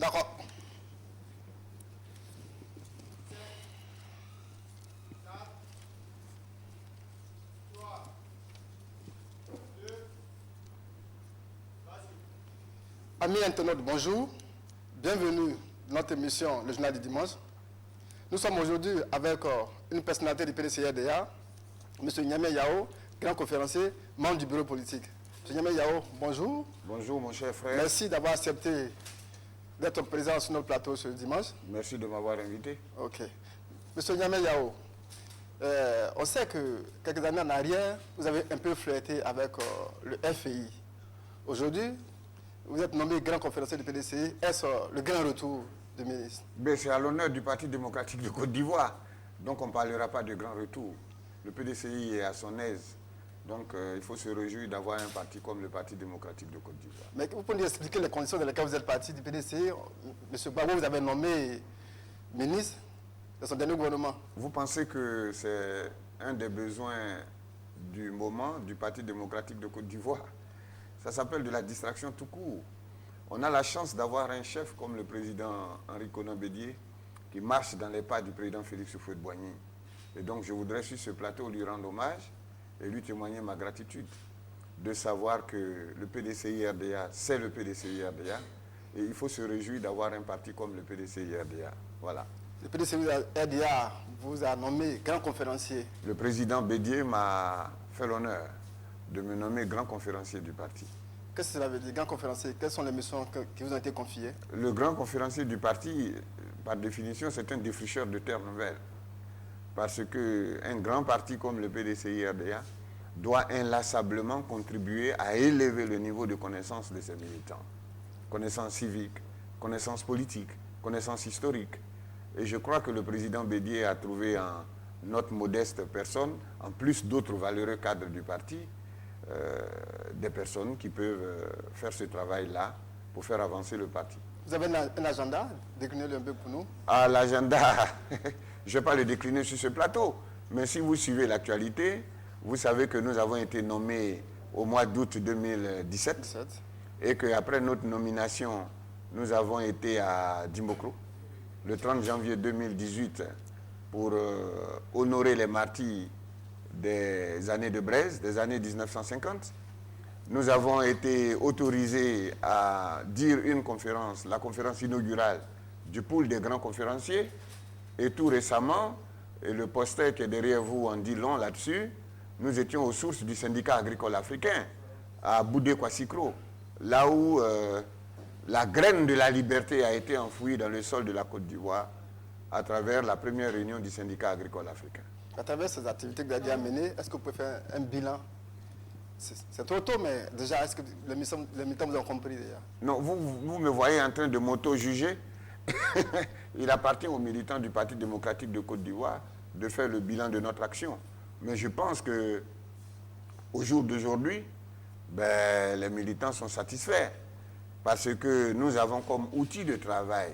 D'accord. Amis internautes, bonjour. Bienvenue dans notre émission, le journal du dimanche. Nous sommes aujourd'hui avec une personnalité du PDCRDA, M. Niamey Yao, grand conférencier, membre du bureau politique. M. Niamey Yao, bonjour. Bonjour mon cher frère. Merci d'avoir accepté d'être présent sur notre plateau ce dimanche. Merci de m'avoir invité. Ok. M. Niamey Yao, on sait que quelques années en arrière, vous avez un peu flirté avec le FI. Aujourd'hui, vous êtes nommé grand conférencier du PDCI. Est-ce le grand retour du ministre? C'est à l'honneur du Parti démocratique de Côte d'Ivoire. Donc on ne parlera pas de grand retour. Le PDCI est à son aise. Donc il faut se réjouir d'avoir un parti comme le Parti démocratique de Côte d'Ivoire. Mais vous pouvez nous expliquer les conditions dans lesquelles vous êtes parti du PDCI? M. Gbagbo vous avez nommé ministre de son dernier gouvernement. Vous pensez que c'est un des besoins du moment du Parti démocratique de Côte d'Ivoire? Ça s'appelle de la distraction tout court. On a la chance d'avoir un chef comme le président Henri Konan Bédié qui marche dans les pas du président Félix Houphouët-Boigny. Et donc je voudrais sur ce plateau lui rendre hommage et lui témoigner ma gratitude de savoir que le PDCI-RDA, c'est le PDCI-RDA et il faut se réjouir d'avoir un parti comme le PDCI-RDA. Voilà. Le PDCI-RDA vous a nommé grand conférencier. Le président Bédié m'a fait l'honneur de me nommer grand conférencier du parti. Qu'est-ce que cela veut dire, grand conférencier? Quelles sont les missions qui vous ont été confiées? Le grand conférencier du parti, par définition, c'est un défricheur de terre nouvelle. Parce qu'un grand parti comme le PDCI-RDA doit inlassablement contribuer à élever le niveau de connaissance de ses militants. Connaissance civique, connaissance politique, connaissance historique. Et je crois que le président Bédié a trouvé en notre modeste personne, en plus d'autres valeureux cadres du parti, des personnes qui peuvent faire ce travail-là pour faire avancer le parti. Vous avez un agenda? Déclinez-le un peu pour nous. Ah, l'agenda, je ne vais pas le décliner sur ce plateau, mais si vous suivez l'actualité, vous savez que nous avons été nommés au mois d'août 2017 et qu'après notre nomination, nous avons été à Dimbokro le 30 janvier 2018 pour honorer les martyrs des années de Braise, des années 1950. Nous avons été autorisés à dire une conférence, la conférence inaugurale du pool des grands conférenciers. Et tout récemment, et le poster qui est derrière vous en dit long là-dessus, nous étions aux sources du syndicat agricole africain, à Boudé-Kwassikro, là où la graine de la liberté a été enfouie dans le sol de la Côte d'Ivoire à travers la première réunion du syndicat agricole africain. À travers ces activités que vous avez menées, est-ce que vous pouvez faire un bilan? C'est trop tôt, mais déjà, est-ce que les militants vous ont compris déjà? Non, vous me voyez en train de m'auto-juger. Il appartient aux militants du Parti démocratique de Côte d'Ivoire de faire le bilan de notre action. Mais je pense qu'au jour d'aujourd'hui, les militants sont satisfaits parce que nous avons comme outil de travail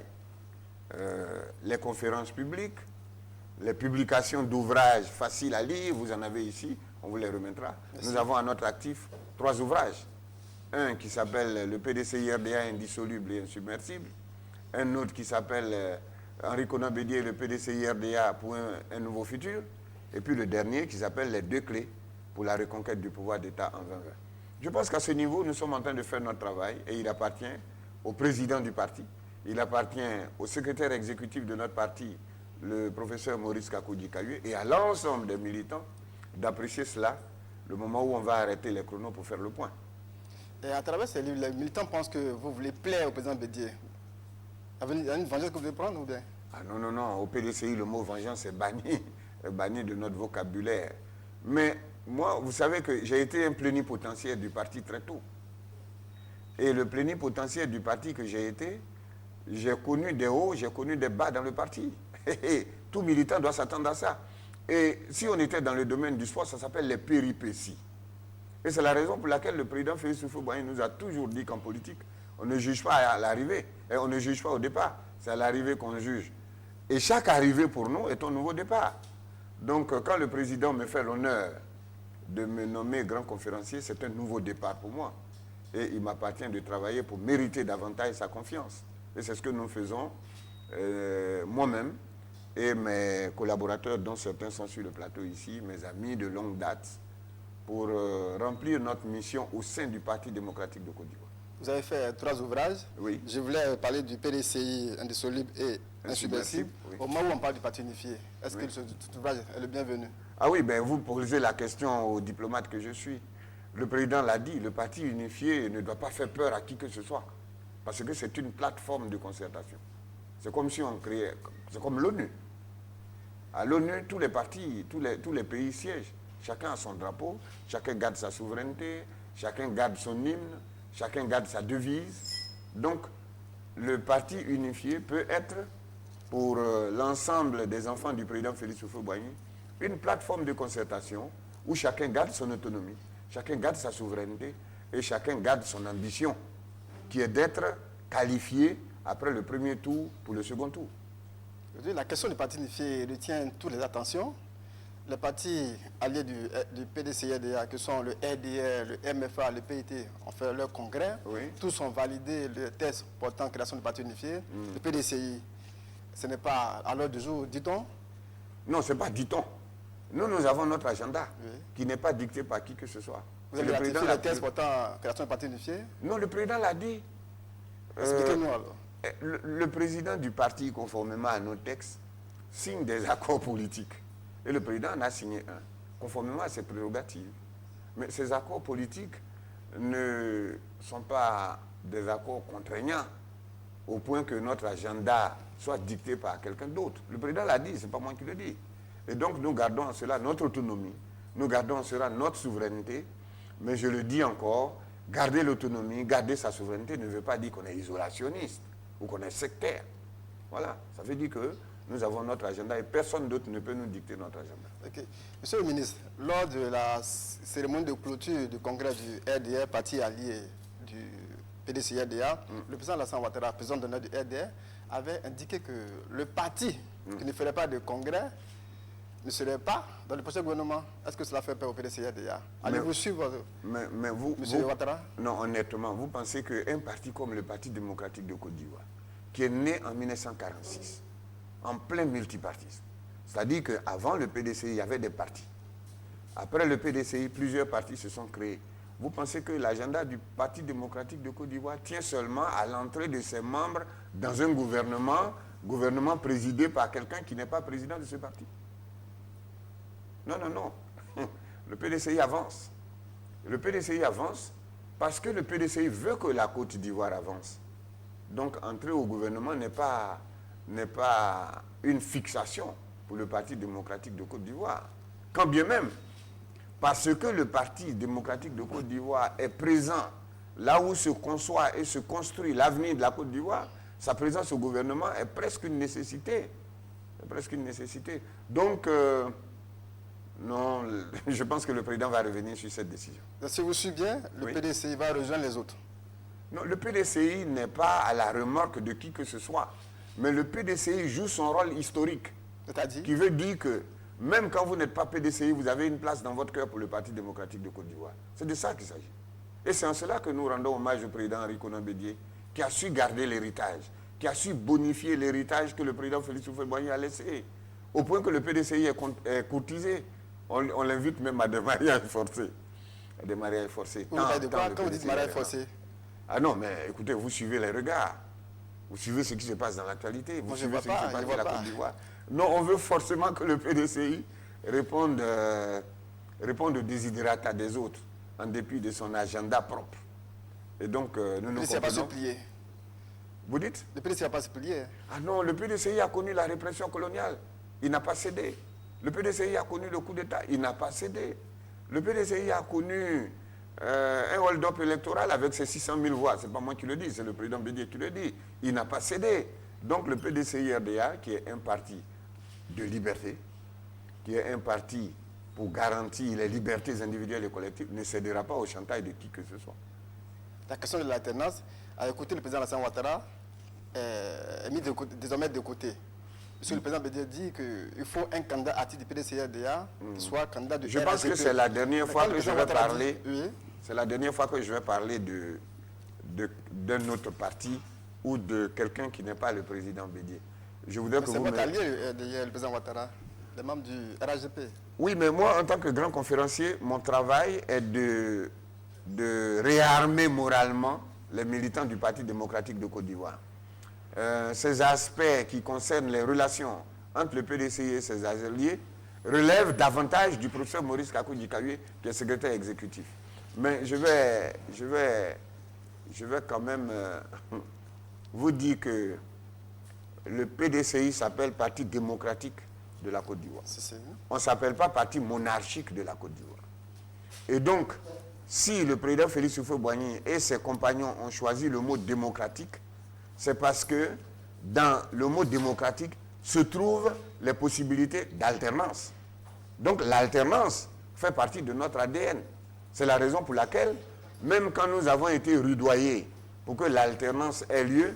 les conférences publiques, les publications d'ouvrages faciles à lire, vous en avez ici, on vous les remettra. Merci. Nous avons à notre actif 3 ouvrages. Un qui s'appelle le PDCI-RDA indissoluble et insubmersible. Un autre qui s'appelle Henri Konan Bédié, le PDCI-RDA pour un nouveau futur. Et puis le dernier qui s'appelle les 2 clés pour la reconquête du pouvoir d'État en 2020. Je pense qu'à ce niveau, nous sommes en train de faire notre travail et il appartient au président du parti, il appartient au secrétaire exécutif de notre parti, le professeur Maurice Kakoudji-Kayue, et à l'ensemble des militants d'apprécier cela, le moment où on va arrêter les chronos pour faire le point. Et à travers ces livres, les militants pensent que vous voulez plaire au président Bédié. Il y a une vengeance que vous voulez prendre ou bien? Ah non, non, non. Au PDCI, le mot vengeance est banni de notre vocabulaire. Mais moi, vous savez que j'ai été un plénipotentiaire du parti très tôt. Et le plénipotentiaire du parti que j'ai été, j'ai connu des hauts, j'ai connu des bas dans le parti. Tout militant doit s'attendre à ça. Et si on était dans le domaine du sport, ça s'appelle les péripéties. Et c'est la raison pour laquelle le président Félix Houphouët-Boigny nous a toujours dit qu'en politique, on ne juge pas à l'arrivée, et on ne juge pas au départ. C'est à l'arrivée qu'on juge. Et chaque arrivée pour nous est un nouveau départ. Donc quand le président me fait l'honneur de me nommer grand conférencier, c'est un nouveau départ pour moi. Et il m'appartient de travailler pour mériter davantage sa confiance. Et c'est ce que nous faisons, moi-même et mes collaborateurs, dont certains sont sur le plateau ici, mes amis de longue date, pour remplir notre mission au sein du Parti démocratique de Côte d'Ivoire. Vous avez fait 3 ouvrages. Oui. Je voulais parler du PDCI indissoluble et insubmersible. Oui. Au moment où on parle du Parti unifié, est-ce que cet ouvrage est le bienvenu? Ah oui, ben vous posez la question au diplomate que je suis. Le président l'a dit, le Parti unifié ne doit pas faire peur à qui que ce soit. Parce que c'est une plateforme de concertation. C'est comme si on créait, c'est comme l'ONU. À l'ONU, tous les partis, tous les pays siègent. Chacun a son drapeau, chacun garde sa souveraineté, chacun garde son hymne, chacun garde sa devise. Donc, le Parti unifié peut être, pour l'ensemble des enfants du président Félix Houphouët-Boigny, une plateforme de concertation où chacun garde son autonomie, chacun garde sa souveraineté et chacun garde son ambition, qui est d'être qualifié après le premier tour pour le second tour. La question du Parti unifié retient toutes les attentions. Les partis alliés du PDCI-RDA, que sont le RDR, le MFA, le PIT, ont fait leur congrès. Oui. Tous ont validé le test portant création du Parti unifié. Le PDCI, ce n'est pas à l'heure du jour, dit-on? Non, ce n'est pas dit-on. Nous avons notre agenda, Oui. qui n'est pas dicté par qui que ce soit. Vous avez ratifié le test portant création du Parti unifié? Non, le président l'a dit. Expliquez-nous alors. Le président du parti, conformément à nos textes, signe des accords politiques. Et le président en a signé un, conformément à ses prérogatives. Mais ces accords politiques ne sont pas des accords contraignants au point que notre agenda soit dicté par quelqu'un d'autre. Le président l'a dit, ce n'est pas moi qui le dis. Et donc nous gardons en cela notre autonomie, nous gardons en cela notre souveraineté, mais je le dis encore, garder l'autonomie, garder sa souveraineté ne veut pas dire qu'on est isolationniste ou qu'on est sectaire. Voilà, ça veut dire que nous avons notre agenda et personne d'autre ne peut nous dicter notre agenda. Okay. Monsieur le ministre, lors de la cérémonie de clôture du congrès du RDR, parti allié du PDCI-RDA, le président Alassane Ouattara, président d'honneur du RDR, avait indiqué que le parti qui ne ferait pas de congrès ne serait pas dans le prochain gouvernement. Est-ce que cela fait peur au PDCI-RDA? Allez-vous suivre monsieur Ouattara? Non, honnêtement, vous pensez qu'un parti comme le Parti démocratique de Côte d'Ivoire, qui est né en 1946, en plein multipartisme, c'est-à-dire qu'avant le PDCI, il y avait des partis. Après le PDCI, plusieurs partis se sont créés. Vous pensez que l'agenda du Parti démocratique de Côte d'Ivoire tient seulement à l'entrée de ses membres dans un gouvernement présidé par quelqu'un qui n'est pas président de ce parti? Non, non, non. Le PDCI avance. Le PDCI avance parce que le PDCI veut que la Côte d'Ivoire avance. Donc, entrer au gouvernement n'est pas une fixation pour le Parti démocratique de Côte d'Ivoire. Quand bien même, parce que le Parti démocratique de Côte d'Ivoire est présent là où se conçoit et se construit l'avenir de la Côte d'Ivoire, sa présence au gouvernement est presque une nécessité. C'est presque une nécessité. Donc, non, je pense que le président va revenir sur cette décision. Si vous suivez bien, le PDCI va rejoindre les autres. Non, le PDCI n'est pas à la remorque de qui que ce soit. Mais le PDCI joue son rôle historique. C'est-à-dire? Qui veut dire que même quand vous n'êtes pas PDCI, vous avez une place dans votre cœur pour le Parti démocratique de Côte d'Ivoire. C'est de ça qu'il s'agit. Et c'est en cela que nous rendons hommage au président Henri Konan Bédié, qui a su garder l'héritage, qui a su bonifier l'héritage que le président Félix Houphouët-Boigny a laissé, au point que le PDCI est courtisé. On l'invite même à des mariages forcés. À des mariages forcés. Quand vous dites mariage forcé? Ah non, mais écoutez, vous suivez les regards. Vous suivez ce qui se passe dans l'actualité. Vous suivez ce qui se passe dans la Côte d'Ivoire. Non, on veut forcément que le PDCI réponde aux desiderata des autres, en dépit de son agenda propre. Et donc, nous nous comprenons. Le PDCI n'a pas se plier. Vous dites? Le PDCI n'a pas se plier. Ah non, le PDCI a connu la répression coloniale. Il n'a pas cédé. Le PDCI a connu le coup d'État. Il n'a pas cédé. Le PDCI a connu un hold-up électoral avec ses 600 000 voix. Ce n'est pas moi qui le dis, c'est le président Bédié qui le dit. Il n'a pas cédé. Donc le PDCI-RDA, qui est un parti de liberté, qui est un parti pour garantir les libertés individuelles et collectives, ne cédera pas au chantage de qui que ce soit. La question de l'alternance, à écouter le président Alassane Ouattara, est mise désormais de côté. Monsieur le président Bédié dit qu'il faut un candidat à titre du PDCI-RDA qui soit candidat de RHDP. Je pense que c'est la dernière fois que je vais parler. C'est la dernière fois que je vais parler d'un autre parti ou de quelqu'un qui n'est pas le président Bédié. Je voudrais que C'est vous votre allié, le président Ouattara, les membres du RHDP. Oui, mais moi, en tant que grand conférencier, mon travail est de réarmer moralement les militants du Parti démocratique de Côte d'Ivoire. Ces aspects qui concernent les relations entre le PDCI et ses alliés relèvent davantage du professeur Maurice Kakou-Dikaoué, qui est secrétaire exécutif. Mais je vais quand même vous dire que le PDCI s'appelle Parti démocratique de la Côte d'Ivoire. On ne s'appelle pas Parti monarchique de la Côte d'Ivoire. Et donc, si le président Félix Houphouët-Boigny et ses compagnons ont choisi le mot démocratique, c'est parce que dans le mot démocratique se trouvent les possibilités d'alternance. Donc l'alternance fait partie de notre ADN. C'est la raison pour laquelle, même quand nous avons été rudoyés pour que l'alternance ait lieu,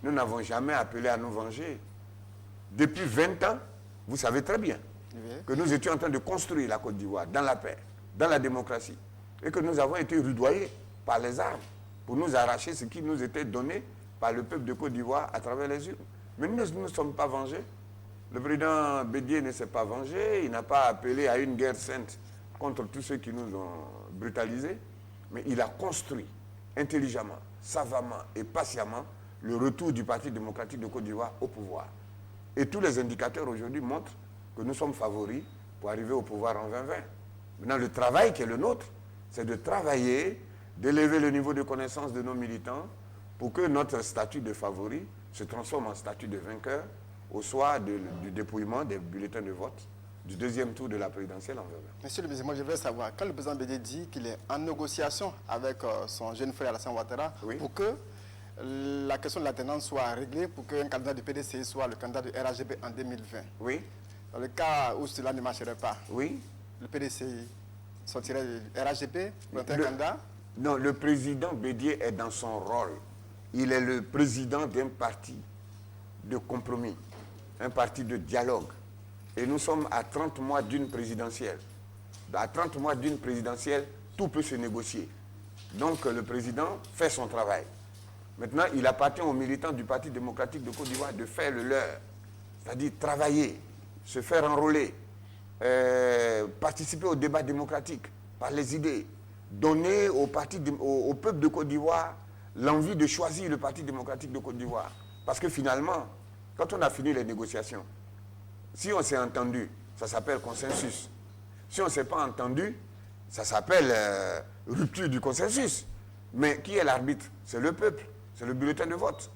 nous n'avons jamais appelé à nous venger. Depuis 20 ans, vous savez très bien que nous étions en train de construire la Côte d'Ivoire dans la paix, dans la démocratie, et que nous avons été rudoyés par les armes pour nous arracher ce qui nous était donné par le peuple de Côte d'Ivoire à travers les urnes. Mais nous ne sommes pas vengés. Le président Bédié ne s'est pas vengé, il n'a pas appelé à une guerre sainte contre tous ceux qui nous ont brutalisés, mais il a construit intelligemment, savamment et patiemment le retour du Parti démocratique de Côte d'Ivoire au pouvoir. Et tous les indicateurs aujourd'hui montrent que nous sommes favoris pour arriver au pouvoir en 2020. Maintenant, le travail qui est le nôtre, c'est de travailler, d'élever le niveau de connaissance de nos militants pour que notre statut de favori se transforme en statut de vainqueur au soir du dépouillement des bulletins de vote du deuxième tour de la présidentielle en 2020. Monsieur le président, moi je veux savoir, quand le président Bédié dit qu'il est en négociation avec son jeune frère Alassane Ouattara pour que la question de l'alternance soit réglée, pour qu'un candidat du PDCI soit le candidat du RHDP en 2020. Oui. Dans le cas où cela ne marcherait pas, le PDCI sortirait du RHDP pour un candidat? Non, le président Bédié est dans son rôle. Il est le président d'un parti de compromis, un parti de dialogue. Et nous sommes à 30 mois d'une présidentielle. À 30 mois d'une présidentielle, tout peut se négocier. Donc le président fait son travail. Maintenant, il appartient aux militants du Parti démocratique de Côte d'Ivoire de faire le leur. C'est-à-dire travailler, se faire enrôler, participer au débat démocratique par les idées, donner au peuple de Côte d'Ivoire l'envie de choisir le Parti démocratique de Côte d'Ivoire. Parce que finalement, quand on a fini les négociations, si on s'est entendu, ça s'appelle consensus. Si on ne s'est pas entendu, ça s'appelle rupture du consensus. Mais qui est l'arbitre? C'est le peuple, c'est le bulletin de vote.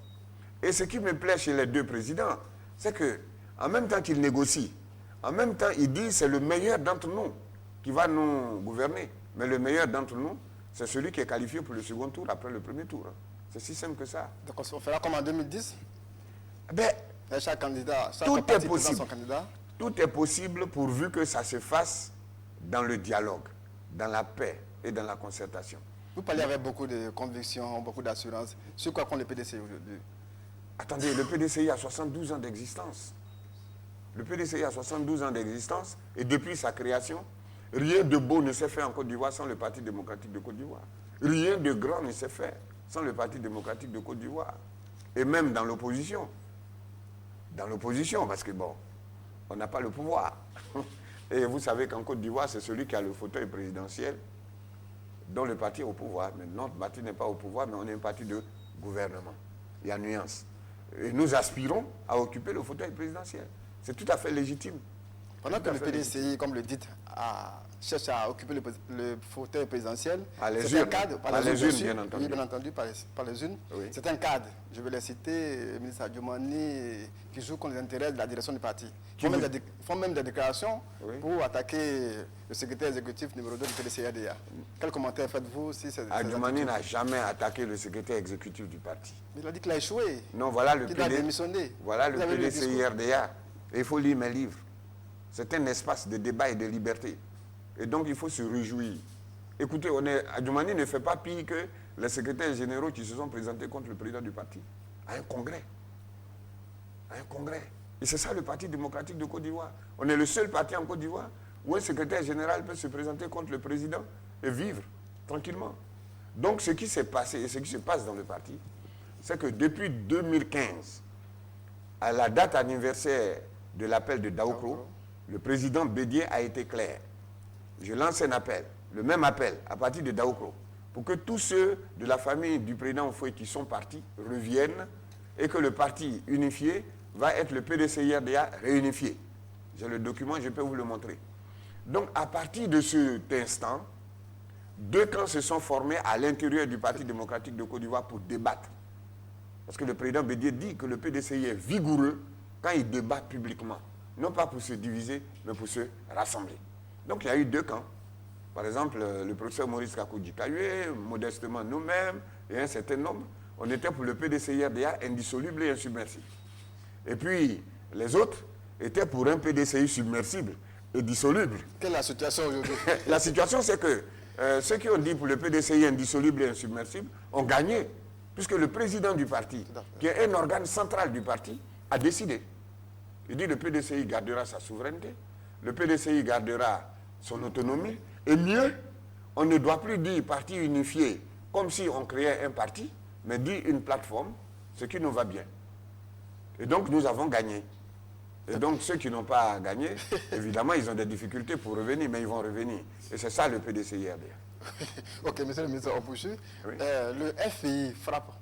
Et ce qui me plaît chez les deux présidents, c'est qu'en même temps qu'ils négocient, en même temps ils disent c'est le meilleur d'entre nous qui va nous gouverner. Mais le meilleur d'entre nous, c'est celui qui est qualifié pour le second tour après le premier tour. C'est si simple que ça. Donc on fera comme en 2010? Ben, chaque candidat, chaque tout parti est possible. son candidat? Tout est possible pourvu que ça se fasse dans le dialogue, dans la paix et dans la concertation. Vous parlez avec beaucoup de conviction, beaucoup d'assurance. Sur quoi compte le PDCI aujourd'hui? Attendez, le PDCI a 72 ans d'existence. Le PDCI a 72 ans d'existence et depuis sa création, rien de beau ne s'est fait en Côte d'Ivoire sans le Parti démocratique de Côte d'Ivoire. Rien de grand ne s'est fait sans le Parti démocratique de Côte d'Ivoire. Et même dans l'opposition. Dans l'opposition, parce que bon, on n'a pas le pouvoir. Et vous savez qu'en Côte d'Ivoire, c'est celui qui a le fauteuil présidentiel dont le parti est au pouvoir. Mais notre parti n'est pas au pouvoir, mais on est un parti de gouvernement. Il y a nuance. Et nous aspirons à occuper le fauteuil présidentiel. C'est tout à fait légitime. Pendant que le PDCI, comme le dites, cherche à occuper le fauteuil présidentiel, c'est un cadre, par les urnes, bien entendu. Oui, bien entendu, par les urnes. Oui. C'est un cadre, je vais les citer, le ministre Adjoumani, qui joue contre les intérêts de la direction du parti. Ils font même des déclarations pour attaquer le secrétaire exécutif numéro 2 du PDCI-ADA. Quel commentaire faites-vous si c'est... Adjoumani n'a jamais attaqué le secrétaire exécutif du parti. Il a dit qu'il a échoué. Non, voilà le PDCI. Voilà le PDCI-RDA. Il faut lire mes livres. C'est un espace de débat et de liberté. Et donc, il faut se réjouir. Écoutez, Adjoumani ne fait pas pire que les secrétaires généraux qui se sont présentés contre le président du parti à un congrès. À un congrès. Et c'est ça le Parti démocratique de Côte d'Ivoire. On est le seul parti en Côte d'Ivoire où un secrétaire général peut se présenter contre le président et vivre tranquillement. Donc, ce qui s'est passé et ce qui se passe dans le parti, c'est que depuis 2015, à la date anniversaire de l'appel de Daoukro, le président Bédié a été clair. Je lance un appel, le même appel, à partir de Daoukro, pour que tous ceux de la famille du président Ofoé qui sont partis reviennent et que le parti unifié va être le PDCI-RDA réunifié. J'ai le document, je peux vous le montrer. Donc, à partir de cet instant, deux camps se sont formés à l'intérieur du Parti démocratique de Côte d'Ivoire pour débattre. Parce que le président Bédié dit que le PDCI est vigoureux quand il débat publiquement. Non pas pour se diviser, mais pour se rassembler. Donc, il y a eu deux camps. Par exemple, le professeur Maurice Kakoudji-Kayoué, modestement nous-mêmes, et un certain nombre, on était pour le PDCI-RDA indissoluble et insubmersible. Et puis, les autres étaient pour un PDCI submersible et dissoluble. Quelle est la situation aujourd'hui? La situation, c'est que ceux qui ont dit pour le PDCI indissoluble et insubmersible ont gagné, puisque le président du parti, qui est un organe central du parti, a décidé. Il dit que le PDCI gardera sa souveraineté, le PDCI gardera son autonomie, et mieux, on ne doit plus dire parti unifié comme si on créait un parti, mais dire une plateforme, ce qui nous va bien. Et donc, nous avons gagné. Et donc, ceux qui n'ont pas gagné, évidemment, ils ont des difficultés pour revenir, mais ils vont revenir. Et c'est ça le PDCI-RDA. Ok, monsieur le ministre, on poursuit. Oui. Le FI frappe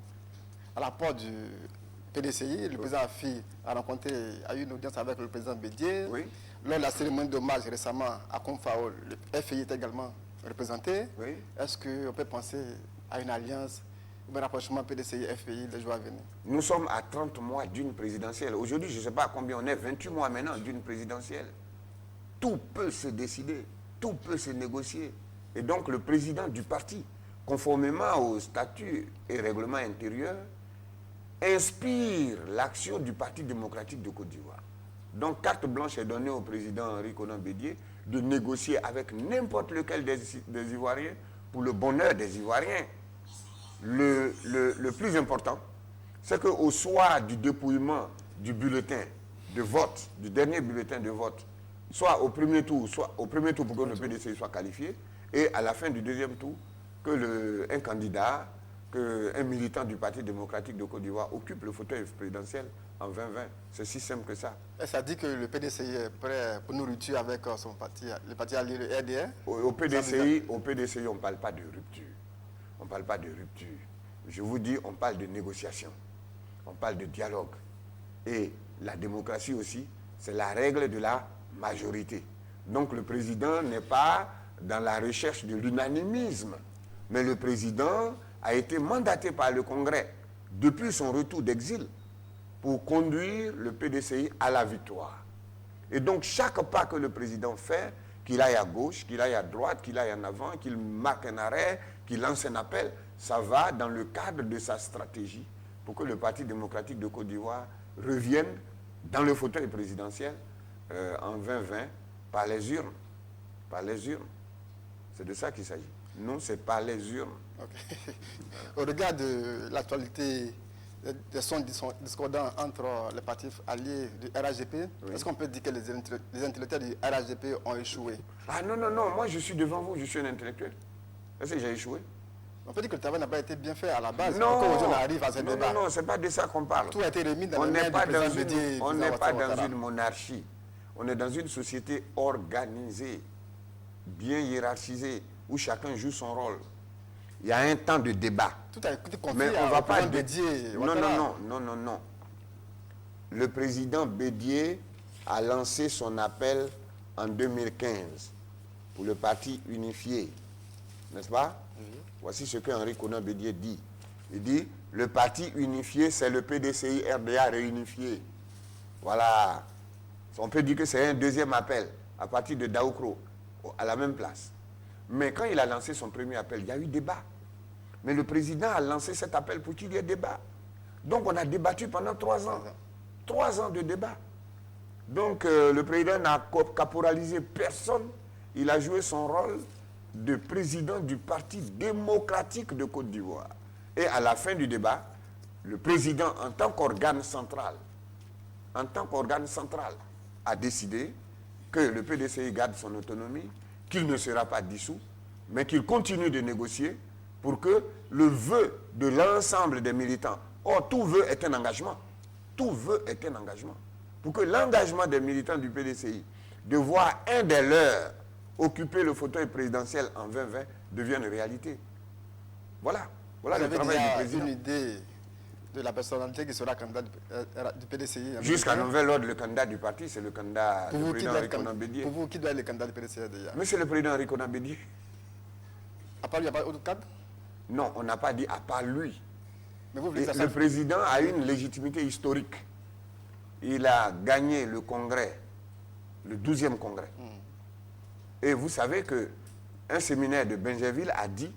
à la porte du PDCI. Le président FI a eu une audience avec le président Bédié. Oui. Lors de la cérémonie d'hommage récemment à Confao, le FI est également représenté. Oui. Est-ce qu'on peut penser à une alliance, un rapprochement PDCI-FI les jours à venir? Nous sommes à 30 mois d'une présidentielle. Aujourd'hui, je ne sais pas à combien on est, 28 mois maintenant d'une présidentielle. Tout peut se décider, tout peut se négocier. Et donc, le président du parti, conformément aux statuts et règlements intérieurs, inspire l'action du Parti démocratique de Côte d'Ivoire. Donc, carte blanche est donnée au président Henri Konan Bédié de négocier avec n'importe lequel des Ivoiriens pour le bonheur des Ivoiriens. Le plus important, c'est qu'au soir du dépouillement du bulletin de vote, du dernier bulletin de vote, soit au premier tour pour que le PDCI soit qualifié, et à la fin du deuxième tour, que un candidat, un militant du Parti démocratique de Côte d'Ivoire occupe le fauteuil présidentiel en 2020. C'est si simple que ça. Et ça dit que le PDCI est prêt pour nourriture avec son parti, le parti allié, le RDA? Au PDCI, on ne parle pas de rupture. On ne parle pas de rupture. Je vous dis, on parle de négociation. On parle de dialogue. Et la démocratie aussi, c'est la règle de la majorité. Donc le président n'est pas dans la recherche de l'unanimisme. Mais le président a été mandaté par le Congrès depuis son retour d'exil pour conduire le PDCI à la victoire. Et donc chaque pas que le président fait, qu'il aille à gauche, qu'il aille à droite, qu'il aille en avant, qu'il marque un arrêt, qu'il lance un appel, ça va dans le cadre de sa stratégie pour que le Parti démocratique de Côte d'Ivoire revienne dans le fauteuil présidentiel en 2020 par les urnes. Par les urnes. C'est de ça qu'il s'agit. Non, c'est par les urnes. Okay. Au regard de l'actualité des sons discordants entre les partis alliés du RHDP, oui. Est-ce qu'on peut dire que les intellectuels du RHDP ont échoué? Ah non, non, non, moi je suis devant vous, je suis un intellectuel. Est-ce que j'ai échoué? On peut dire que le travail n'a pas été bien fait à la base. Non, on arrive à ce débat. Non, c'est pas de ça qu'on parle. Tout a été remis dans on les mains n'est pas du dans président Bédié. on n'est pas dans une monarchie. On est dans une société organisée, bien hiérarchisée, où chacun joue son rôle. Il y a un temps de débat. Tout a été confié mais on va pas Bédié. Non. Le président Bédié a lancé son appel en 2015 pour le parti unifié. N'est-ce pas? Oui. Voici ce que Henri Konan Bédié dit. Il dit, le parti unifié, c'est le PDCI-RDA réunifié. Voilà. On peut dire que c'est un deuxième appel à partir de Daoukro, à la même place. Mais quand il a lancé son premier appel, il y a eu débat. Mais le président a lancé cet appel pour qu'il y ait débat. Donc on a débattu pendant 3 ans. 3 ans de débat. Donc le président n'a caporalisé personne. Il a joué son rôle de président du Parti démocratique de Côte d'Ivoire. Et à la fin du débat, le président, en tant qu'organe central, a décidé que le PDCI garde son autonomie, qu'il ne sera pas dissous, mais qu'il continue de négocier pour que le vœu de l'ensemble des militants Or, tout vœu est un engagement. Tout vœu est un engagement. Pour que l'engagement des militants du PDCI de voir un des leurs occuper le fauteuil présidentiel en 2020 devienne réalité. Voilà. Voilà le travail du président. Une idée de la personnalité qui sera candidat du PDCI. Jusqu'à nouvel ordre, le candidat du parti, c'est le candidat du président Rikonan Bédié. Pour vous, qui doit être le candidat du PDCI déjà? Mais c'est le président Rikonan Bédié. À part lui, il n'y a pas d'autre cadre? Non, on n'a pas dit à part lui. Mais vous voulez que ça le président a une légitimité historique. Il a gagné le congrès, le 12e congrès. Et vous savez qu'un séminaire de Benjerville a dit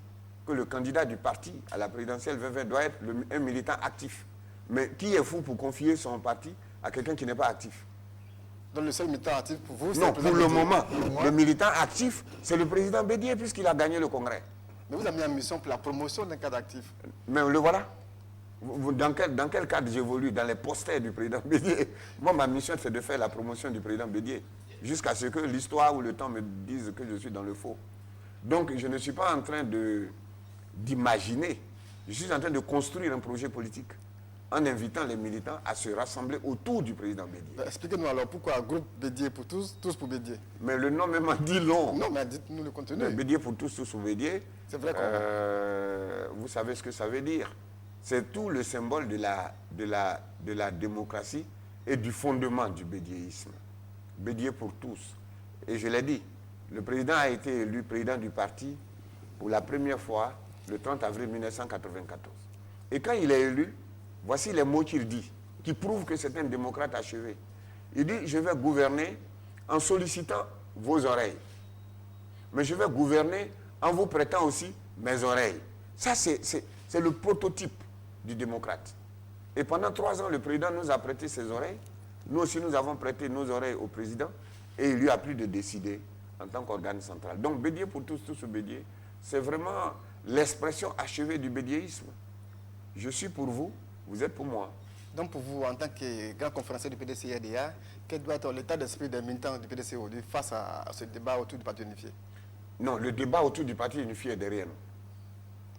que le candidat du parti à la présidentielle 2020 doit être un militant actif. Mais qui est fou pour confier son parti à quelqu'un qui n'est pas actif? Donc le seul militant actif pour vous, c'est non, le président pour le Bédié. moment, le militant actif, c'est le président Bédié puisqu'il a gagné le congrès. Mais vous avez mis en mission pour la promotion d'un cadre actif. Mais le voilà. Dans quel cadre j'évolue? Dans les posters du président Bédié. Moi, ma mission, c'est de faire la promotion du président Bédié. Jusqu'à ce que l'histoire ou le temps me dise que je suis dans le faux. Donc, je ne suis pas en train d'imaginer. Je suis en train de construire un projet politique en invitant les militants à se rassembler autour du président Bédié. Expliquez-nous alors pourquoi groupe Bédié pour tous, tous pour Bédié. Mais le nom même en dit long. Non, mais dites-nous le contenu. Bédié pour tous, tous pour Bédié. C'est vrai vous savez ce que ça veut dire. C'est tout le symbole de la démocratie et du fondement du bédiéisme. Bédié pour tous. Et je l'ai dit, le président a été élu président du parti pour la première fois le 30 avril 1994. Et quand il est élu, voici les mots qu'il dit, qui prouvent que c'est un démocrate achevé. Il dit, je vais gouverner en sollicitant vos oreilles. Mais je vais gouverner en vous prêtant aussi mes oreilles. Ça, c'est le prototype du démocrate. Et pendant 3 ans, le président nous a prêté ses oreilles. Nous aussi, nous avons prêté nos oreilles au président. Et il lui a plu de décider en tant qu'organe central. Donc, Bédié pour tous, tous Bédié, c'est vraiment l'expression achevée du bédiéisme. Je suis pour vous, vous êtes pour moi. Donc, pour vous, en tant que grand conférencier du PDCI-RDA, quel doit être l'état d'esprit des militants du PDCI aujourd'hui face à ce débat autour du parti unifié? Non, le débat autour du parti unifié est derrière nous.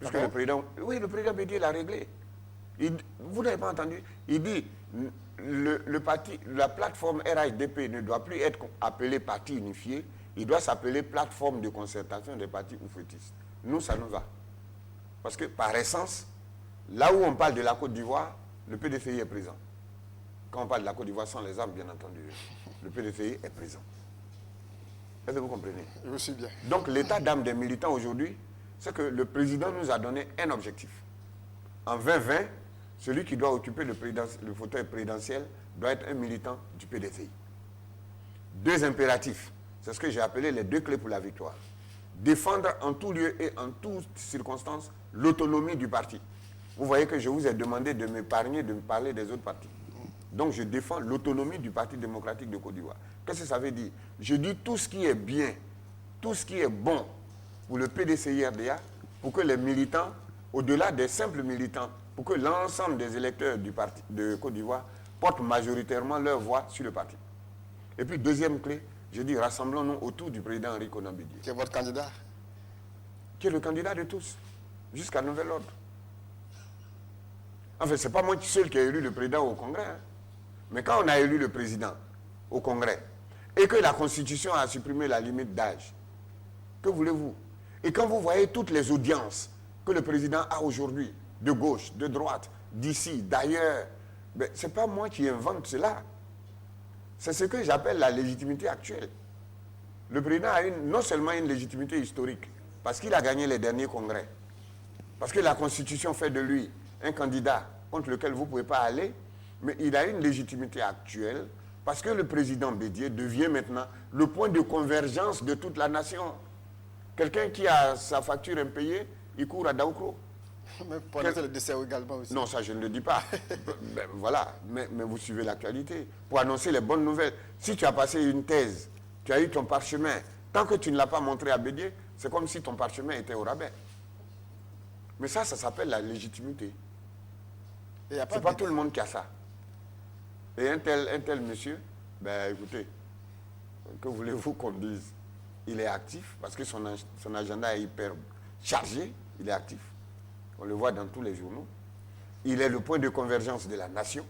Parce que le président, oui, le président Bédié l'a réglé. Vous n'avez pas entendu? Il dit, le parti, la plateforme RHDP ne doit plus être appelée parti unifié, il doit s'appeler plateforme de concertation des partis oufetistes. Nous, ça nous va. Parce que par essence, là où on parle de la Côte d'Ivoire, le PDCI est présent. Quand on parle de la Côte d'Ivoire sans les armes, bien entendu, le PDCI est présent. Est-ce que vous comprenez? Je suis bien. Donc l'état d'âme des militants aujourd'hui, c'est que le président nous a donné un objectif. En 2020, celui qui doit occuper le fauteuil présidentiel doit être un militant du PDCI. 2 impératifs, c'est ce que j'ai appelé les 2 clés pour la victoire. Défendre en tout lieu et en toutes circonstances l'autonomie du parti. Vous voyez que je vous ai demandé de m'épargner de me parler des autres partis. Donc je défends l'autonomie du Parti démocratique de Côte d'Ivoire. Qu'est-ce que ça veut dire? Je dis tout ce qui est bien, tout ce qui est bon pour le PDCI-RDA, pour que les militants, au-delà des simples militants, pour que l'ensemble des électeurs du parti de Côte d'Ivoire portent majoritairement leur voix sur le parti. Et puis, 2e clé, je dis rassemblons-nous autour du président Rikonan Bédié. Qui est votre candidat? Qui est le candidat de tous, jusqu'à nouvel ordre. Enfin, ce n'est pas moi seul qui ai élu le président au Congrès. Hein. Mais quand on a élu le président au Congrès, et que la Constitution a supprimé la limite d'âge, que voulez-vous? Et quand vous voyez toutes les audiences que le président a aujourd'hui, de gauche, de droite, d'ici, d'ailleurs, ben, ce n'est pas moi qui invente cela. C'est ce que j'appelle la légitimité actuelle. Le président a non seulement une légitimité historique, parce qu'il a gagné les derniers congrès, parce que la Constitution fait de lui un candidat contre lequel vous ne pouvez pas aller, mais il a une légitimité actuelle, parce que le président Bédié devient maintenant le point de convergence de toute la nation. Quelqu'un qui a sa facture impayée, il court à Daoukro. Mais pour annoncer le décès également aussi. Non, ça je ne le dis pas. Ben, voilà, mais vous suivez l'actualité. Pour annoncer les bonnes nouvelles. Si tu as passé une thèse, tu as eu ton parchemin, tant que tu ne l'as pas montré à Bédié, c'est comme si ton parchemin était au rabais. Mais ça s'appelle la légitimité. Ce n'est pas tout le monde qui a ça. Et un tel monsieur, ben écoutez, que voulez-vous qu'on dise? Il est actif, parce que son agenda est hyper chargé, il est actif. On le voit dans tous les journaux. il est le point de convergence de la nation.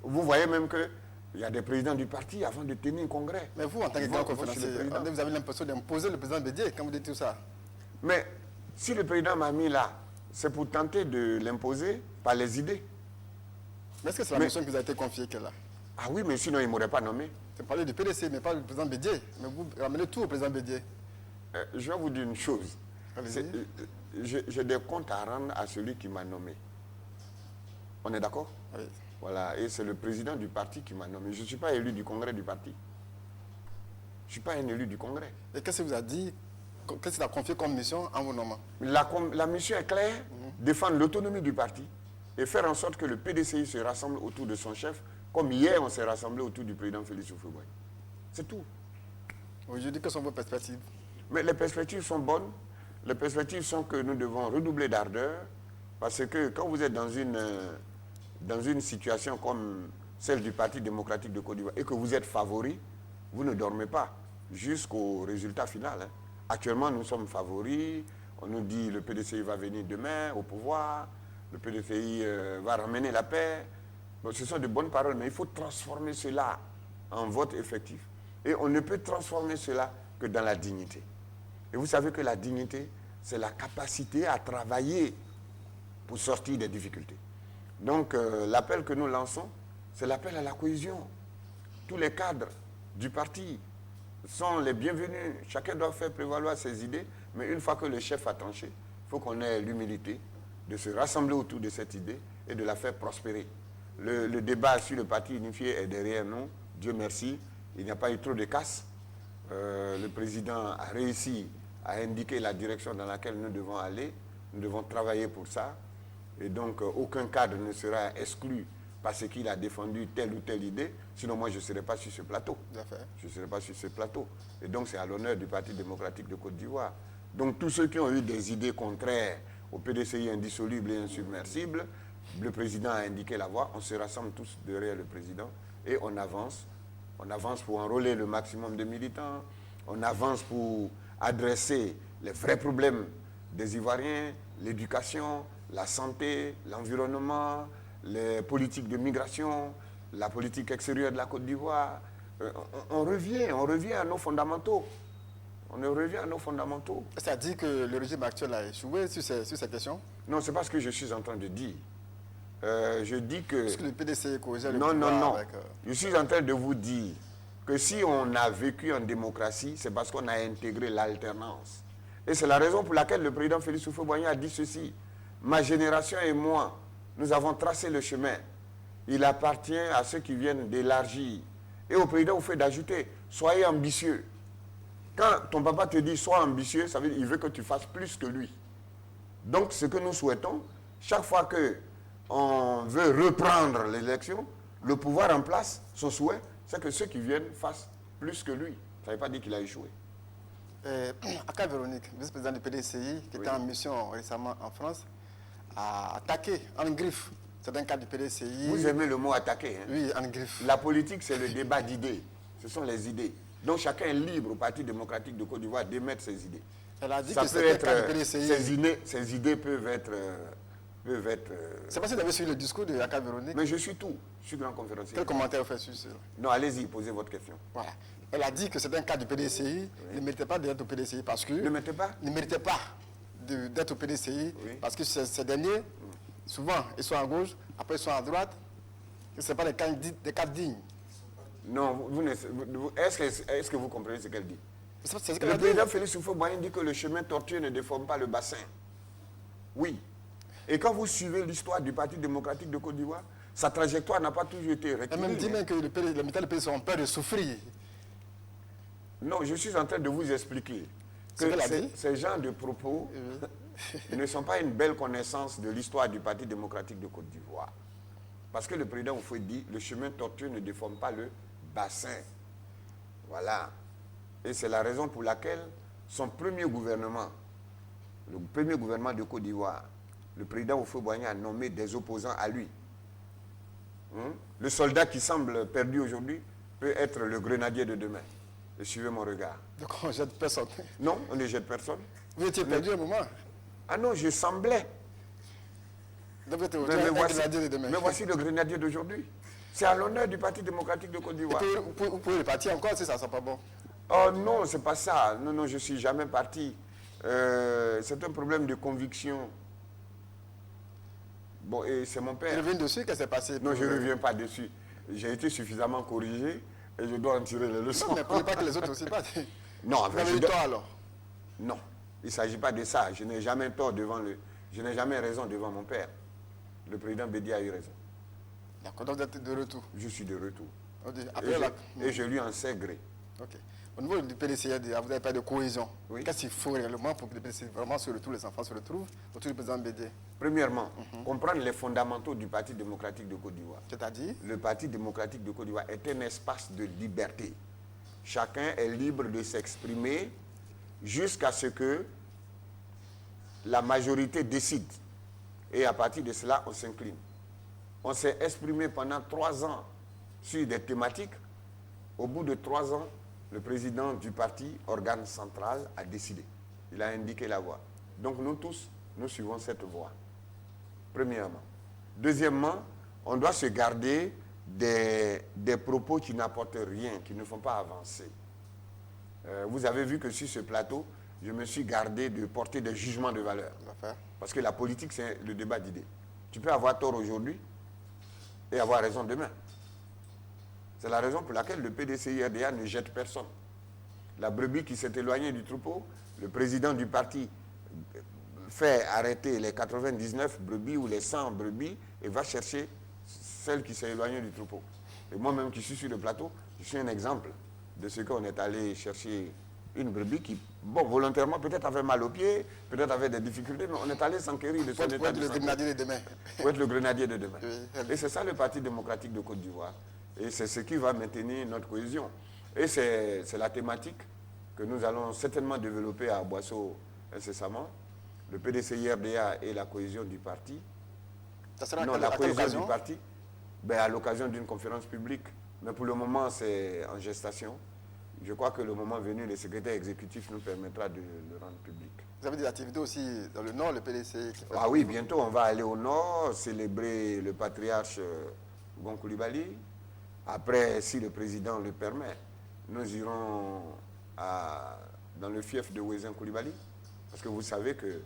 Vous voyez même qu'il y a des présidents du parti avant de tenir un congrès. Mais vous, en tant que grand conférencier, vous avez l'impression d'imposer le président Bédié quand vous dites tout ça. Mais si le président m'a mis là, c'est pour tenter de l'imposer par les idées. Mais est-ce que c'est la mission qui vous a été confiée qu'elle a? Ah oui, mais sinon il ne m'aurait pas nommé. C'est parler du PDC, mais pas du président Bédié. Mais vous ramenez tout au président Bédié. Je vais vous dire une chose. J'ai des comptes à rendre à celui qui m'a nommé. On est d'accord? Oui. Voilà, et c'est le président du parti qui m'a nommé. Je ne suis pas élu du congrès du parti. Je ne suis pas un élu du congrès. Et qu'est-ce qu'il vous a dit? Qu'est-ce qu'il a confié comme mission en vous nommant? La mission est claire, défendre l'autonomie du parti et faire en sorte que le PDCI se rassemble autour de son chef, comme hier on s'est rassemblé autour du président Félix Houphouët-Boigny. C'est tout. Aujourd'hui, quelles sont vos perspectives? Mais les perspectives sont bonnes. Les perspectives sont que nous devons redoubler d'ardeur, parce que quand vous êtes dans une situation comme celle du Parti démocratique de Côte d'Ivoire et que vous êtes favori, vous ne dormez pas jusqu'au résultat final. Hein. Actuellement, nous sommes favoris. On nous dit que le PDCI va venir demain au pouvoir, le PDCI va ramener la paix. Donc, ce sont de bonnes paroles, mais il faut transformer cela en vote effectif. Et on ne peut transformer cela que dans la dignité. Et vous savez que la dignité, c'est la capacité à travailler pour sortir des difficultés. Donc, l'appel que nous lançons, c'est l'appel à la cohésion. Tous les cadres du parti sont les bienvenus. Chacun doit faire prévaloir ses idées, mais une fois que le chef a tranché, il faut qu'on ait l'humilité de se rassembler autour de cette idée et de la faire prospérer. Le débat sur le parti unifié est derrière nous. Dieu merci, il n'y a pas eu trop de casse. Le président a réussi à indiquer la direction dans laquelle nous devons aller. Nous devons travailler pour ça. Et donc, aucun cadre ne sera exclu parce qu'il a défendu telle ou telle idée. Sinon, moi, je ne serais pas sur ce plateau. Je ne serais pas sur ce plateau. Et donc, c'est à l'honneur du Parti démocratique de Côte d'Ivoire. Donc, tous ceux qui ont eu des idées contraires au PDCI indissoluble et insubmersible, le président a indiqué la voie. On se rassemble tous derrière le président et on avance. On avance pour enrôler le maximum de militants. On avance pour adresser les vrais problèmes des Ivoiriens, l'éducation, la santé, l'environnement, les politiques de migration, la politique extérieure de la Côte d'Ivoire. On revient à nos fondamentaux. On revient à nos fondamentaux. Ça dit que le régime actuel a échoué sur ces questions? Non, c'est pas ce que je suis en train de dire. Je dis que... Parce que le PDC corrige le Non, non, non. avec, Je suis en train de vous dire que si on a vécu en démocratie, c'est parce qu'on a intégré l'alternance. Et c'est la raison pour laquelle le président Félix Houphouët-Boigny a dit ceci. Ma génération et moi, nous avons tracé le chemin. Il appartient à ceux qui viennent d'élargir. Et au président, vous fait d'ajouter, soyez ambitieux. Quand ton papa te dit, sois ambitieux, ça veut dire qu'il veut que tu fasses plus que lui. Donc, ce que nous souhaitons, chaque fois qu'on veut reprendre l'élection, le pouvoir en place, son souhait, c'est que ceux qui viennent fassent plus que lui. Ça ne veut pas dire qu'il a échoué. Aka Véronique, vice-président du PDCI, qui était en mission récemment en France, a attaqué en griffe certains cadres du PDCI. Vous aimez le mot attaquer, hein? Oui, en griffe. La politique, c'est le débat d'idées. Ce sont les idées. Donc chacun est libre au Parti démocratique de Côte d'Ivoire d'émettre ses idées. Elle a dit ça que peut être, cadres du PDCI... ces idées peuvent être... C'est parce que vous avez suivi le discours de Aka Véronique. Mais je suis tout. Je suis grand conférencier. Quel commentaire vous faites sur cela? Non, allez-y, posez votre question. Voilà. Elle a dit que certains cadres du PDCI ne méritaient pas d'être au PDCI parce que... Ne méritaient pas? Ne méritaient pas d'être au PDCI parce que ces derniers, souvent, ils sont à gauche, après ils sont à droite. Ce ne sont pas des cadres dignes. Non, est-ce que vous comprenez ce qu'elle dit? Le président Félix Houphouët-Boigny dit que le chemin tortueux ne déforme pas le bassin. Oui. Et quand vous suivez l'histoire du Parti démocratique de Côte d'Ivoire, sa trajectoire n'a pas toujours été rectifiée. Elle même dit même que les militants du PDCI ont peur de souffrir. Non, je suis en train de vous expliquer que ces genres de propos ne sont pas une belle connaissance de l'histoire du Parti démocratique de Côte d'Ivoire. Parce que le président Houphouët dit le chemin tortueux ne déforme pas le bassin. Voilà. Et c'est la raison pour laquelle son premier gouvernement, le premier gouvernement de Côte d'Ivoire, le président Houphouët-Boigny a nommé des opposants à lui. Le soldat qui semble perdu aujourd'hui peut être le grenadier de demain. Et suivez mon regard. Donc on ne jette personne. Non, on ne jette personne. Vous étiez perdu un moment. Ah non, je semblais. Donc vous êtes un grenadier de demain. Mais voici le grenadier d'aujourd'hui. C'est à l'honneur du Parti démocratique de Côte d'Ivoire. Vous pouvez le partir encore si ça ne sent pas bon. Oh non, c'est pas ça. Non, non, je ne suis jamais parti. C'est un problème de conviction. Bon, et c'est mon père. Je reviens dessus, qu'est-ce qui s'est passé? Non, je ne reviens pas dessus. J'ai été suffisamment corrigé et je dois en tirer les leçons. Non, mais pour ne pas que les autres aussi partent. Non, vous avez eu tort alors? Non, il ne s'agit pas de ça. Je n'ai jamais tort devant je n'ai jamais raison devant mon père. Le président Bédia a eu raison. D'accord, donc vous êtes de retour. Je suis de retour. Après, et je lui en sais gré. Ok. Au niveau du PDCID, vous n'avez pas de cohésion. Oui. Qu'est-ce qu'il faut réellement pour que le PDCID vraiment se retrouve, les enfants se retrouvent autour du président Bédia? Premièrement, comprendre les fondamentaux du Parti démocratique de Côte d'Ivoire. C'est-à-dire? Le Parti démocratique de Côte d'Ivoire est un espace de liberté. Chacun est libre de s'exprimer jusqu'à ce que la majorité décide. Et à partir de cela, on s'incline. On s'est exprimé pendant 3 ans sur des thématiques. Au bout de 3 ans, le président du parti, organe central, a décidé. Il a indiqué la voie. Donc nous tous, nous suivons cette voie. Premièrement. Deuxièmement, on doit se garder des propos qui n'apportent rien, qui ne font pas avancer. Vous avez vu que sur ce plateau, je me suis gardé de porter des jugements de valeur. Parce que la politique, c'est le débat d'idées. Tu peux avoir tort aujourd'hui et avoir raison demain. C'est la raison pour laquelle le PDCI-RDA ne jette personne. La brebis qui s'est éloignée du troupeau, le président du parti fait arrêter les 99 brebis ou les 100 brebis et va chercher celle qui s'est éloignée du troupeau. Et moi-même qui suis sur le plateau, je suis un exemple de ce qu'on est allé chercher une brebis qui, bon, volontairement, peut-être avait mal aux pieds, peut-être avait des difficultés, mais on est allé s'enquérir de son état de santé. Pour être le grenadier de demain. Pour être le grenadier de demain. Oui. Et c'est ça le Parti démocratique de Côte d'Ivoire. Et c'est ce qui va maintenir notre cohésion. Et c'est la thématique que nous allons certainement développer à Boisseau incessamment. Le PDCI-RDA et la cohésion du parti. Ça sera non, à la cohésion occasion? du parti, ben, à l'occasion d'une conférence publique. Mais pour le moment, c'est en gestation. Je crois que le moment venu, le secrétaire exécutif nous permettra de le rendre public. Vous avez des activités aussi dans le Nord, le PDC qui fait... Ah oui, bientôt, on va aller au Nord, célébrer le patriarche Gon Coulibaly. Après, si le président le permet, nous irons dans le fief de Ouezin Coulibaly. Parce que vous savez que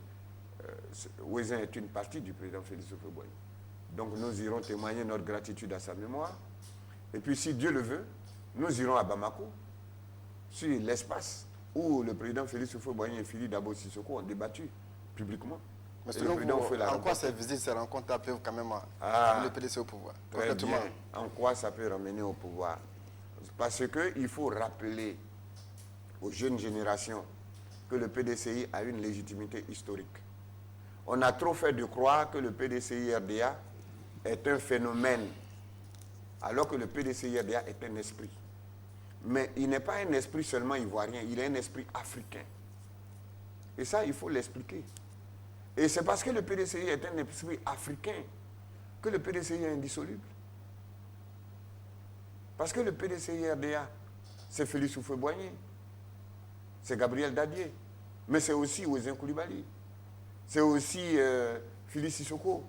Ouezin est une partie du président Félix Houphouët-Boigny. Donc nous irons témoigner notre gratitude à sa mémoire. Et puis si Dieu le veut, nous irons à Bamako, sur l'espace où le président Félix Houphouët-Boigny et Philippe Dabo Sissoko ont débattu publiquement. Mais selon vous, en quoi ces visites, ces rencontres peuvent quand même amener le PDC au pouvoir? Très bien. En quoi ça peut ramener au pouvoir? Parce qu'il faut rappeler aux jeunes générations que le PDCI a une légitimité historique. On a trop fait de croire que le PDCI-RDA est un phénomène, alors que le PDCI-RDA est un esprit. Mais il n'est pas un esprit seulement ivoirien, il est un esprit africain. Et ça, il faut l'expliquer. Et c'est parce que le PDCI est un esprit africain que le PDCI est indissoluble. Parce que le PDCI-RDA, c'est Félix Houphouët-Boigny, c'est Gabriel Dadié, mais c'est aussi Ouezin Coulibaly, c'est aussi Philippe Sissoko,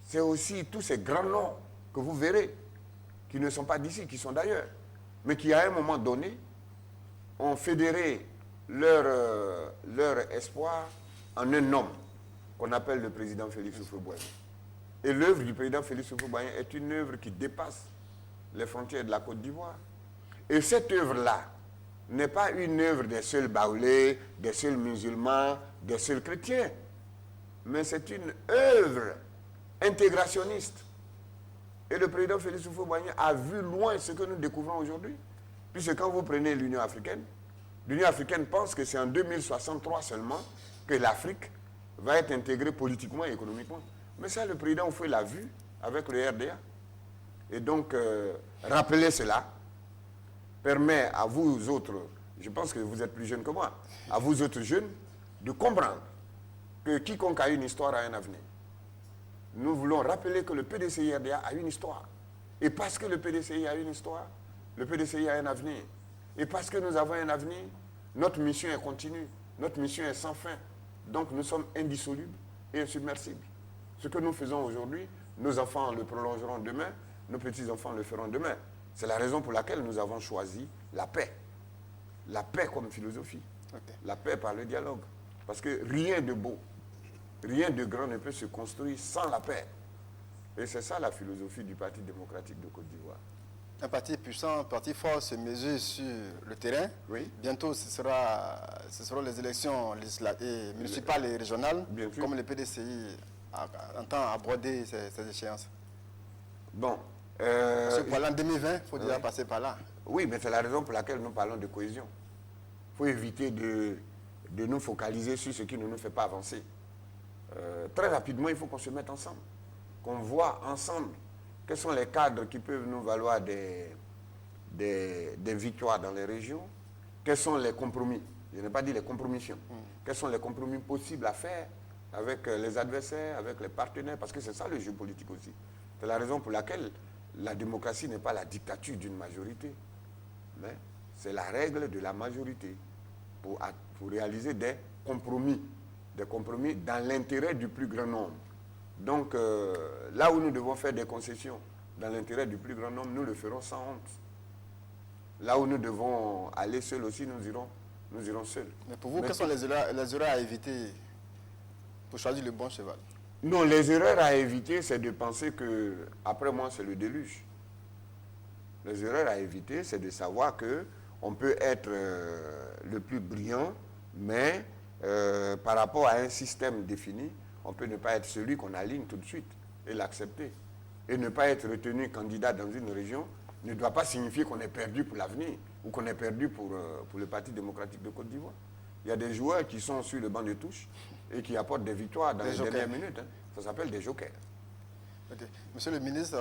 c'est aussi tous ces grands noms que vous verrez, qui ne sont pas d'ici, qui sont d'ailleurs, mais qui à un moment donné ont fédéré leur espoir en un homme qu'on appelle le président Félix Houphouët-Boigny. Et l'œuvre du président Félix Houphouët-Boigny est une œuvre qui dépasse les frontières de la Côte d'Ivoire. Et cette œuvre-là n'est pas une œuvre des seuls baoulés, des seuls musulmans, des seuls chrétiens, mais c'est une œuvre intégrationniste. Et le président Félix Houphouët-Boigny a vu loin ce que nous découvrons aujourd'hui. Puisque quand vous prenez l'Union africaine pense que c'est en 2063 seulement que l'Afrique va être intégrée politiquement et économiquement. Mais ça, le président Houphouët l'a vu avec le RDA. Et donc, rappeler cela permet à vous autres, je pense que vous êtes plus jeunes que moi, à vous autres jeunes, de comprendre que quiconque a une histoire a un avenir. Nous voulons rappeler que le PDCI-RDA a une histoire. Et parce que le PDCI a une histoire, le PDCI a un avenir. Et parce que nous avons un avenir, notre mission est continue, notre mission est sans fin. Donc nous sommes indissolubles et insubmersible. Ce que nous faisons aujourd'hui, nos enfants le prolongeront demain, nos petits-enfants le feront demain. C'est la raison pour laquelle nous avons choisi la paix. La paix comme philosophie. Okay. La paix par le dialogue. Parce que rien de beau, rien de grand ne peut se construire sans la paix. Et c'est ça la philosophie du Parti démocratique de Côte d'Ivoire. Un parti puissant, un parti fort se mesure sur le terrain. Oui. Bientôt, ce seront les élections municipales et régionales. Comme le PDCI entend aborder ces échéances. Bon. En 2020, il faut déjà passer par là. Oui, mais c'est la raison pour laquelle nous parlons de cohésion. Il faut éviter de nous focaliser sur ce qui ne nous fait pas avancer. Très rapidement, il faut qu'on se mette ensemble. Qu'on voit ensemble quels sont les cadres qui peuvent nous valoir des victoires dans les régions, quels sont les compromis, je n'ai pas dit les compromissions, quels sont les compromis possibles à faire avec les adversaires, avec les partenaires, parce que c'est ça le jeu politique aussi. C'est la raison pour laquelle la démocratie n'est pas la dictature d'une majorité, mais c'est la règle de la majorité pour réaliser des compromis dans l'intérêt du plus grand nombre. Donc, là où nous devons faire des concessions dans l'intérêt du plus grand nombre, nous le ferons sans honte. Là où nous devons aller seuls aussi, nous irons seuls. Mais pour vous, quelles sont les erreurs à éviter pour choisir le bon cheval? Non, les erreurs à éviter, c'est de penser que, après moi, c'est le déluge. Les erreurs à éviter, c'est de savoir qu'on peut être le plus brillant, mais par rapport à un système défini, on peut ne pas être celui qu'on aligne tout de suite et l'accepter. Et ne pas être retenu candidat dans une région ne doit pas signifier qu'on est perdu pour l'avenir ou qu'on est perdu pour le Parti démocratique de Côte d'Ivoire. Il y a des joueurs qui sont sur le banc de touche et qui apportent des victoires dans les dernières minutes. Hein. Ça s'appelle des jokers. Okay. Monsieur le ministre,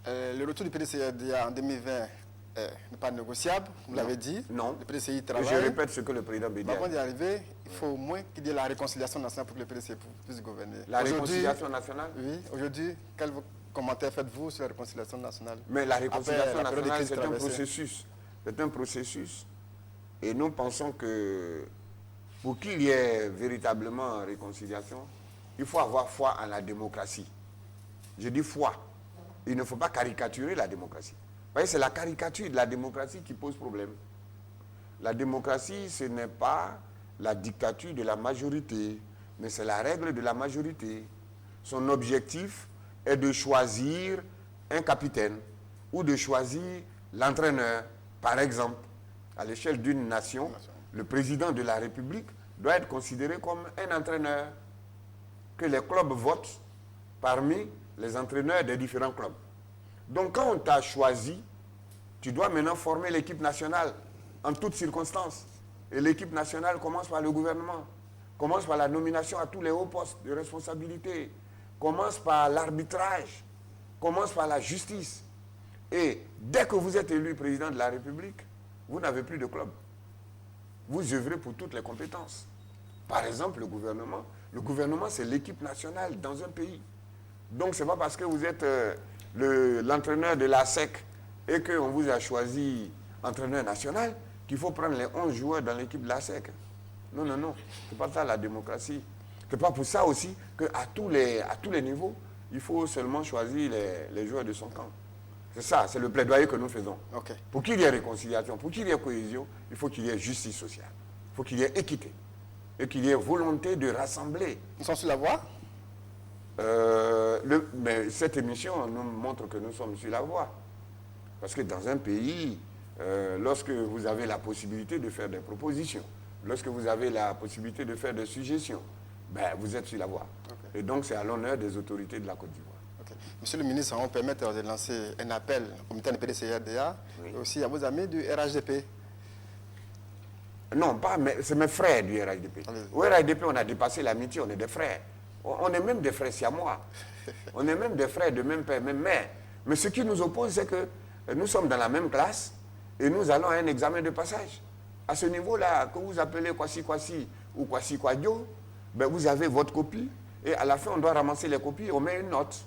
le retour du PDCA en 2020 n'est pas négociable, vous l'avez dit. Non. Le PDCI travaille. Je répète ce que le président Bédia a dit. Avant d'y arriver, il faut au moins qu'il y ait la réconciliation nationale pour que le PDCI puisse gouverner. La réconciliation nationale? Oui. Aujourd'hui, quel commentaire faites-vous sur la réconciliation nationale? Mais la réconciliation nationale, c'est un processus. C'est un processus. Et nous pensons que pour qu'il y ait véritablement réconciliation, il faut avoir foi en la démocratie. Je dis foi. Il ne faut pas caricaturer la démocratie. Vous voyez, c'est la caricature de la démocratie qui pose problème. La démocratie, ce n'est pas la dictature de la majorité, mais c'est la règle de la majorité. Son objectif est de choisir un capitaine ou de choisir l'entraîneur. Par exemple, à l'échelle d'une nation, le président de la République doit être considéré comme un entraîneur que les clubs votent parmi les entraîneurs des différents clubs. Donc quand on t'a choisi, tu dois maintenant former l'équipe nationale en toutes circonstances. Et l'équipe nationale commence par le gouvernement, commence par la nomination à tous les hauts postes de responsabilité, commence par l'arbitrage, commence par la justice. Et dès que vous êtes élu président de la République, vous n'avez plus de club. Vous œuvrez pour toutes les compétences. Par exemple, le gouvernement c'est l'équipe nationale dans un pays. Donc ce n'est pas parce que vous êtes l'entraîneur de la SEC et qu'on vous a choisi entraîneur national qu'il faut prendre les 11 joueurs dans l'équipe de la SEC. Non, non, non. Ce n'est pas ça la démocratie. Ce n'est pas pour ça aussi qu'à tous les niveaux, il faut seulement choisir les joueurs de son camp. C'est ça, c'est le plaidoyer que nous faisons. Okay. Pour qu'il y ait réconciliation, pour qu'il y ait cohésion, il faut qu'il y ait justice sociale. Il faut qu'il y ait équité. Et qu'il y ait volonté de rassembler. Nous sommes sur la voie? Mais cette émission nous montre que nous sommes sur la voie. Parce que dans un pays, lorsque vous avez la possibilité de faire des propositions, lorsque vous avez la possibilité de faire des suggestions, ben, vous êtes sur la voie. Okay. Et donc c'est à l'honneur des autorités de la Côte d'Ivoire. Okay. Monsieur le ministre, on va permettre de lancer un appel au comité de PDCA et aussi à vos amis du RHDP. Non, pas, mais c'est mes frères du RHDP. Au RHDP, on a dépassé l'amitié, on est des frères. On est même des frères siamois. On est même des frères de même père, même mère. Mais ce qui nous oppose, c'est que nous sommes dans la même classe et nous allons à un examen de passage. À ce niveau-là, que vous appelez Kwasi ou Kwasi Kwadjo, ben vous avez votre copie et à la fin, on doit ramasser les copies et on met une note.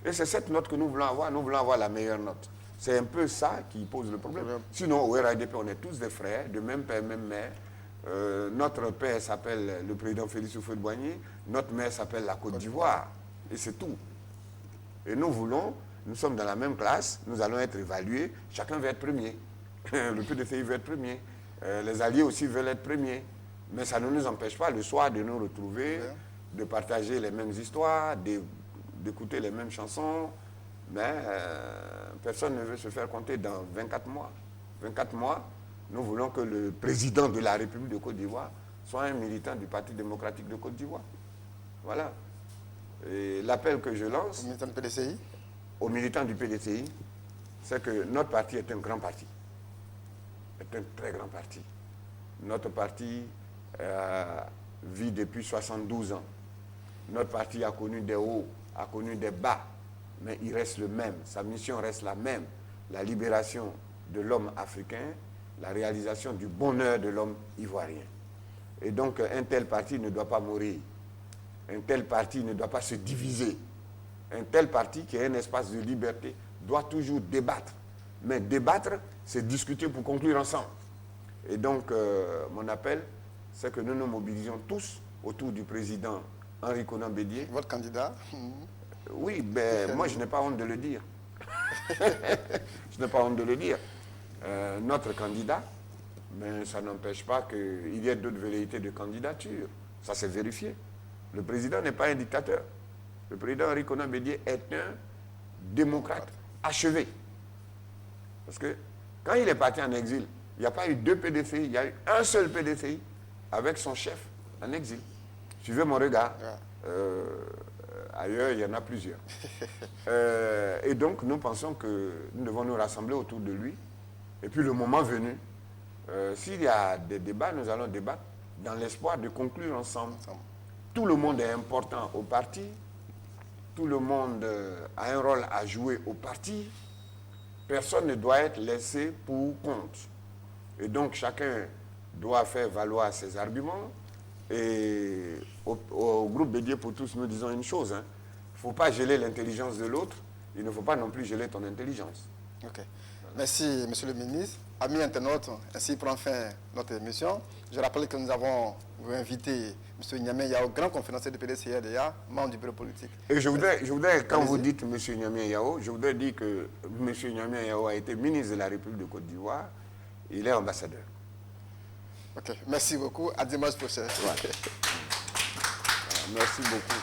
Et c'est cette note que nous voulons avoir la meilleure note. C'est un peu ça qui pose le problème. Sinon, au RHDP, on est tous des frères, de même père, même mère. Notre père s'appelle le président Félix Houphouët-Boigny, notre mère s'appelle la Côte d'Ivoire. Et c'est tout. Et nous voulons, nous sommes dans la même classe, nous allons être évalués, chacun veut être premier. Le PDCI veut être premier. Les alliés aussi veulent être premiers. Mais ça ne nous empêche pas le soir de nous retrouver, de partager les mêmes histoires, d'écouter les mêmes chansons. Mais personne ne veut se faire compter dans 24 mois. 24 mois, nous voulons que le président de la République de Côte d'Ivoire soit un militant du Parti démocratique de Côte d'Ivoire. Voilà. Et l'appel que je lance aux militants du PDCI, c'est que notre parti est un grand parti. Est un très grand parti. Notre parti vit depuis 72 ans. Notre parti a connu des hauts, a connu des bas, mais il reste le même. Sa mission reste la même. La libération de l'homme africain, la réalisation du bonheur de l'homme ivoirien. Et donc, un tel parti ne doit pas mourir. Un tel parti ne doit pas se diviser. Un tel parti qui est un espace de liberté doit toujours débattre. Mais débattre, c'est discuter pour conclure ensemble. Et donc, mon appel, c'est que nous nous mobilisions tous autour du président Henri Konan Bédié. Votre candidat? Oui, ben, moi, je n'ai pas honte de le dire. Je n'ai pas honte de le dire. Notre candidat, mais ça n'empêche pas qu'il y ait d'autres velléités de candidature. Ça, c'est vérifié. Le président n'est pas un dictateur. Le président Henri Konan Bédié est un démocrate achevé. Parce que quand il est parti en exil, il n'y a pas eu deux PDCI, il y a eu un seul PDCI avec son chef en exil. Suivez mon regard. Ailleurs, il y en a plusieurs. Et donc, nous pensons que nous devons nous rassembler autour de lui. Et puis, le moment venu, s'il y a des débats, nous allons débattre dans l'espoir de conclure ensemble. Tout le monde est important au parti. Tout le monde a un rôle à jouer au parti. Personne ne doit être laissé pour compte. Et donc, chacun doit faire valoir ses arguments. Et au groupe Bédié pour tous, nous disons une chose. Il ne faut pas geler l'intelligence de l'autre. Il ne faut pas non plus geler ton intelligence. Ok. Merci, monsieur le ministre. Amis internautes, ainsi prend fin notre émission. Je rappelle que nous avons invité M. Niamé Yao, grand conférencier du PDCI-RDA, membre du bureau politique. Et je voudrais quand vous dites M. Niamé Yao, je voudrais dire que M. Niamé Yao a été ministre de la République de Côte d'Ivoire. Il est ambassadeur. Ok, merci beaucoup. À dimanche prochain. Ouais. Merci beaucoup.